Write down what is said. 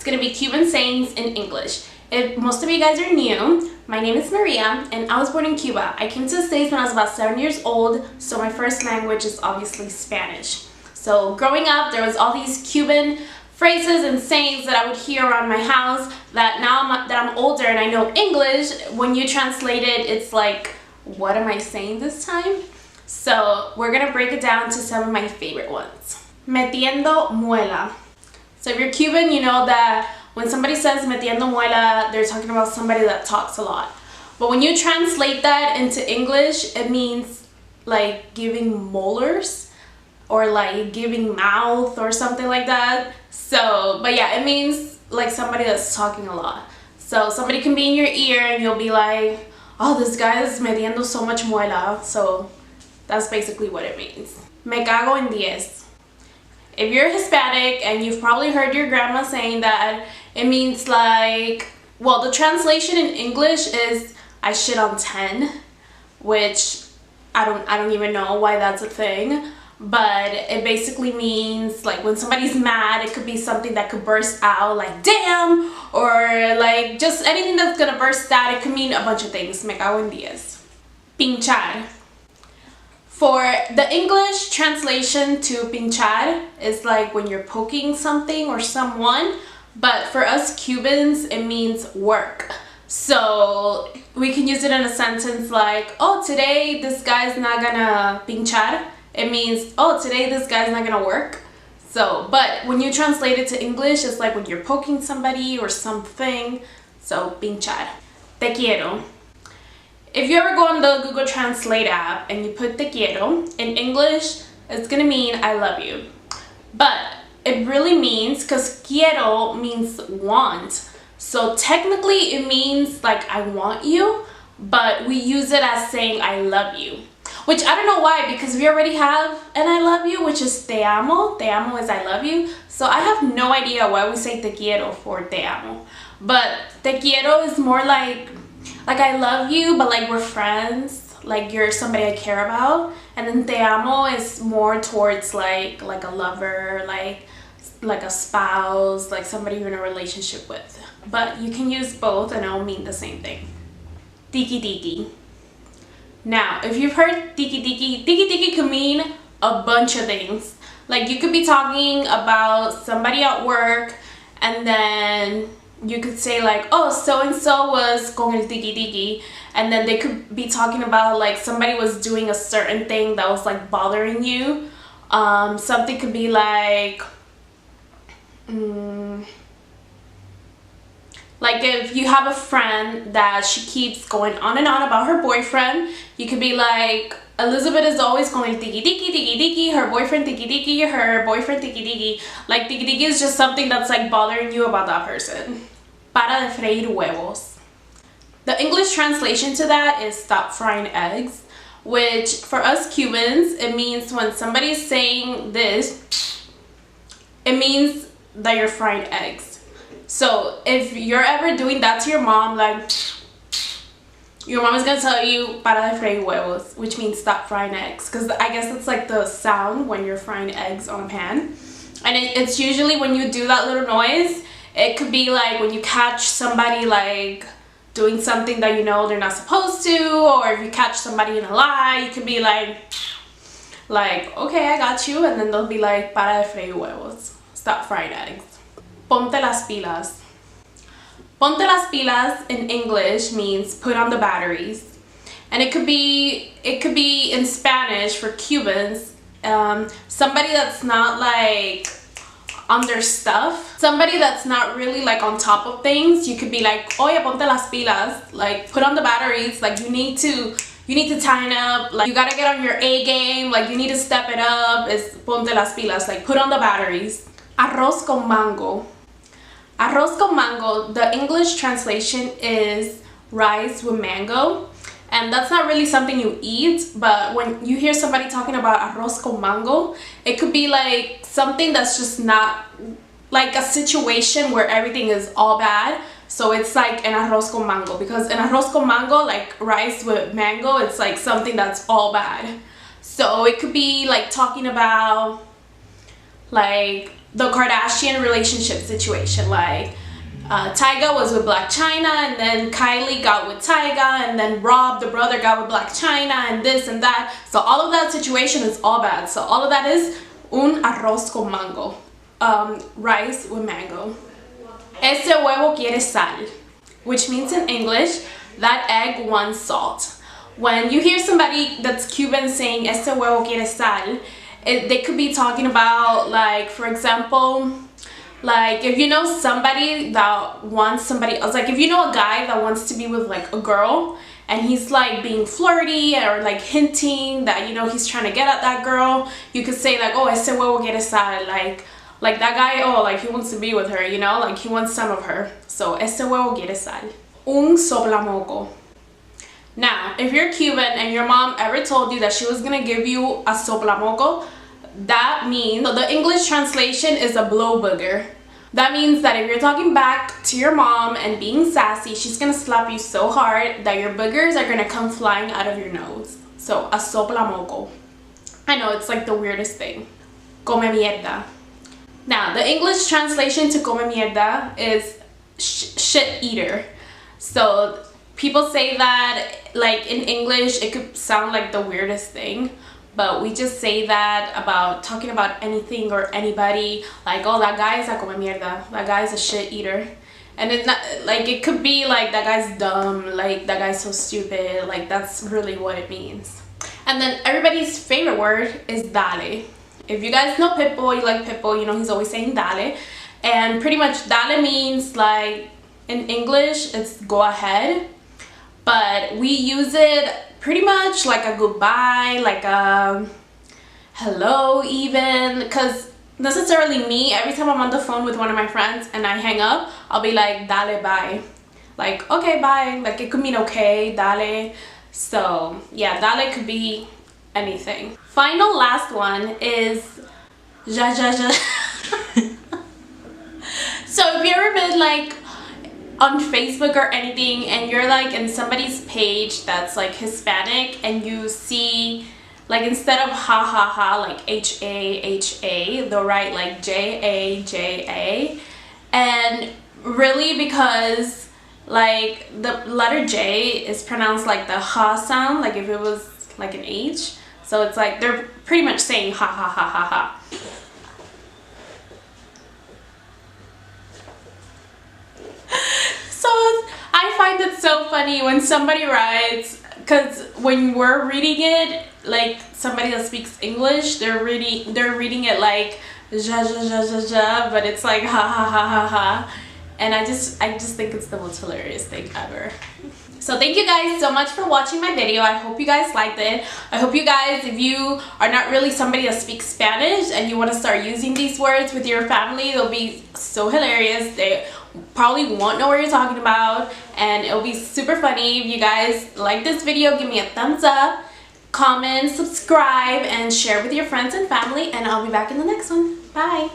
It's gonna be Cuban sayings in English. If most of you guys are new, my name is Maria and I was born in Cuba. I came to the States when I was about 7 years old, so my first language is obviously Spanish. So growing up, there was all these Cuban phrases and sayings that I would hear around my house that now that I'm older and I know English, when you translate it, it's like, what am I saying this time? So we're gonna break it down to some of my favorite ones. Metiendo muela. So if you're Cuban, you know that when somebody says metiendo muela, they're talking about somebody that talks a lot. But when you translate that into English, it means like giving molars or like giving mouth or something like that. So, but yeah, it means like somebody that's talking a lot. So somebody can be in your ear and you'll be like, oh, this guy is metiendo so much muela. So that's basically what it means. Me cago en 10. If you're Hispanic and you've probably heard your grandma saying that, it means like, well, the translation in English is I shit on 10, which I don't even know why that's a thing, but it basically means like when somebody's mad, it could be something that could burst out like damn, or like just anything that's gonna burst out. It could mean a bunch of things. Me cago en 10. Pinchar. For the English translation to pinchar is like when you're poking something or someone, but for us Cubans it means work. So we can use it in a sentence like, oh, today this guy's not gonna pinchar. It means, oh, today this guy's not gonna work. So, but when you translate it to English, it's like when you're poking somebody or something. So pinchar. Te quiero. If you ever go on the Google Translate app and you put te quiero, in English, it's gonna mean I love you. But it really means, because quiero means want. So technically it means like I want you, but we use it as saying I love you. Which I don't know why, because we already have an I love you, which is te amo. Te amo is I love you. So I have no idea why we say te quiero for te amo. But te quiero is more like I love you, but like we're friends, like you're somebody I care about. And then te amo is more towards like a lover, like a spouse, like somebody you're in a relationship with. But you can use both and it'll mean the same thing. Tiki tiki. Now, if you've heard tiki tiki can mean a bunch of things. Like you could be talking about somebody at work and then you could say like, oh, so-and-so was con el tiki-tiki, and then they could be talking about like somebody was doing a certain thing that was like bothering you. Something could be like if you have a friend that she keeps going on and on about her boyfriend, you could be like, Elizabeth is always going tiki-tiki, her boyfriend tiki-tiki, her boyfriend tiki-tiki. Like tiki-tiki is just something that's like bothering you about that person. Para de freír huevos. The English translation to that is stop frying eggs, which for us Cubans, it means when somebody's saying this, it means that you're frying eggs. So if you're ever doing that to your mom, like your mom is gonna tell you para de freír huevos, which means stop frying eggs, because I guess it's like the sound when you're frying eggs on a pan. And it's usually when you do that little noise, it could be like when you catch somebody like doing something that you know they're not supposed to, or if you catch somebody in a lie, you could be like, okay, I got you, and then they'll be like, para de freír huevos, stop frying eggs. Ponte las pilas. Ponte las pilas in English means put on the batteries, and it could be in Spanish for Cubans, somebody that's not like on their stuff, somebody that's not really like on top of things. You could be like, oye, ponte las pilas, like put on the batteries, like you need to tighten up, like you gotta get on your A game, like you need to step it up. Is ponte las pilas, like put on the batteries. Arroz con mango. Arroz con mango, the English translation is rice with mango, and that's not really something you eat, but when you hear somebody talking about arroz con mango, it could be like something that's just not like a situation where everything is all bad. So it's like an arroz con mango, because an arroz con mango, like rice with mango, it's like something that's all bad. So it could be like talking about like the Kardashian relationship situation, like Tyga was with Black China, and then Kylie got with Tyga, and then Rob, the brother, got with Black China, and this and that. So all of that situation is all bad. So all of that is un arroz con mango, rice with mango. Ese huevo quiere sal, which means in English, that egg wants salt. When you hear somebody that's Cuban saying ese huevo quiere sal, they could be talking about, like, for example, like if you know somebody that wants somebody else, like if you know a guy that wants to be with like a girl and he's like being flirty or like hinting that, you know, he's trying to get at that girl, you could say like, oh, ese huevo quiere sal, like that guy, oh, like he wants to be with her, you know, like he wants some of her. So ese huevo quiere sal. Un soplamoco. Now, if you're Cuban and your mom ever told you that she was gonna give you a soplamoco, that means, so the English translation is a blow booger. That means that if you're talking back to your mom and being sassy, she's gonna slap you so hard that your boogers are gonna come flying out of your nose. So, a soplamoco. I know, it's like the weirdest thing. Come mierda. Now, the English translation to come mierda is shit eater. So, people say that, like, in English, it could sound like the weirdest thing. But we just say that about talking about anything or anybody, like, oh, that guy is a come mierda, that guy is a shit eater. And it's not, like, it could be like, that guy's dumb, like, that guy's so stupid, like, that's really what it means. And then everybody's favorite word is dale. If you guys know Pitbull, you like Pitbull, you know he's always saying dale. And pretty much dale means, like, in English, it's go ahead. But we use it pretty much like a goodbye, like a hello even, because necessarily me, every time I'm on the phone with one of my friends and I hang up, I'll be like, dale, bye. Like, okay, bye. Like, it could mean okay, dale. So, yeah, dale could be anything. Final last one is ja, ja, ja. So, if you ever been, like, on Facebook or anything and you're like in somebody's page that's like Hispanic and you see, like, instead of ha ha ha, like H-A-H-A, they'll write like J-A-J-A, and really because like the letter J is pronounced like the ha sound, like if it was like an H, so it's like they're pretty much saying ha ha ha ha ha. So I find it so funny when somebody writes, because when we're reading it, like somebody that speaks English, they're reading it like ja ja ja ja ja, but it's like ha ha ha ha ha, and I just think it's the most hilarious thing ever. So thank you guys so much for watching my video. I hope you guys liked it. I hope you guys, if you are not really somebody that speaks Spanish and you want to start using these words with your family, they'll be so hilarious. They probably won't know what you're talking about, and it'll be super funny. If you guys like this video, give me a thumbs up, comment, subscribe, and share with your friends and family, and I'll be back in the next one. Bye!